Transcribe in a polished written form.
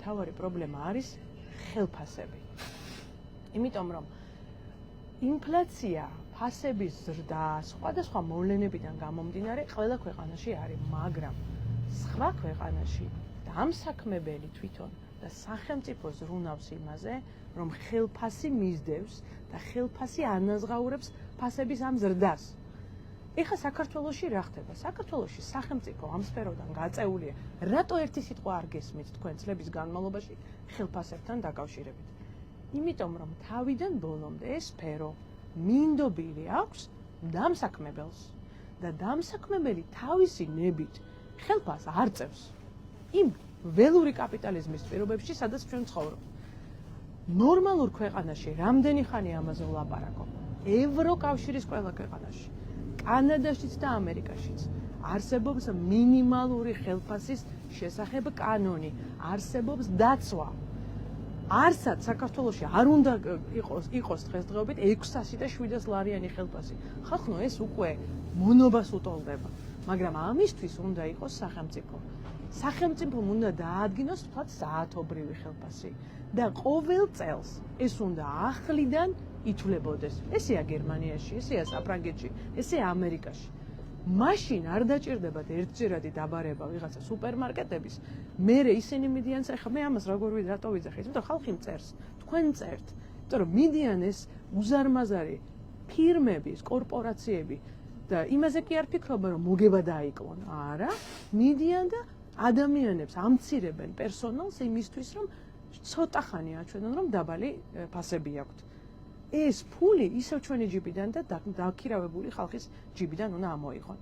მთავარი პრობლემა არის ხელფასები. იმიტომ რომ ინფლაცია, ფასების ზრდა, სხვადასხვა მოვლენებიდან გამომდინარე ყველა ქვეყანაში არის, მაგრამ სხვა ქვეყანაში დამსაქმებელი თვითონ და სახელმწიფო ზრუნავს იმაზე, რომ ხელფასი მისდევს და ხელფასი ანაზღაურებს ფასების ამ ზრდას. ეხლა საქართველოში რა ხდება? საქართველოში სახელმწიფო ამ სფეროდან გაწეულია. რატო ერთი სიტყვა არ გესმით თქვენ წლების განმავლობაში ხელფასებთან დაკავშირებით? იმიტომ რომ თავიდან ბოლომდე ეს სფერო მინდობილი აქვს დამსაქმებელს და დამსაქმებელი თავისი ნებით ხელფასს არ წევს იმ ველური კაპიტალიზმის პირობებში, სადაც ჩვენ ცხოვრობთ. ნორმალურ ქვეყანაში რამდენი ხანი ამაზე ვლაპარაკობ? ევროკავშირის ყველა ქვეყანაში, კანადაშიც და ამერიკაშიც არსებობს მინიმალური ხელფასის შესახებ კანონი, არსებობს დაცვა. არსად საქართველოში არ უნდა იყოს დღესდღეობით 600 და 700 ლარიანი ხელფასი. ხალხო, ეს უკვე მონობას უტოლდება, მაგრამ ამისთვის უნდა იყოს სახელმწიფო. სახელმწიფომ უნდა დაადგინოს თქვათ საათობრივი ხელფასი და ყოველ წელს ეს უნდა ახლიდან ითვლებოდეს. ესეა გერმანიაში, ესეა საფრანგეთში, ესეა ამერიკაში. მაშინ არ დაჭირდებათ ერთჯერადი დაბარება ვიღაცა სუპერმარკეტების, მერე ისინი მიდიან, ეხლა მე ამას როგორ რატო ვიძახი? იმიტომ ხალხი მწერს, თქვენ წერთ. იმიტომ რომ მიდიან ეს უზარმაზარი ფირმების, კორპორაციები და იმაზე კი არ ფიქრობენ, რომ მოგება დაიკლონ. არა, მიდიან და ადამიანებს ამცირებენ პერსონალს იმისთვის, რომ ცოტა ხანი აჩვენონ, რომ დაბალი ფასები აქვთ. ეს ფული ისევ ჩვენი ჯიბიდან და დაქირავებული ხალხის ჯიბიდან უნდა ამოიღონ.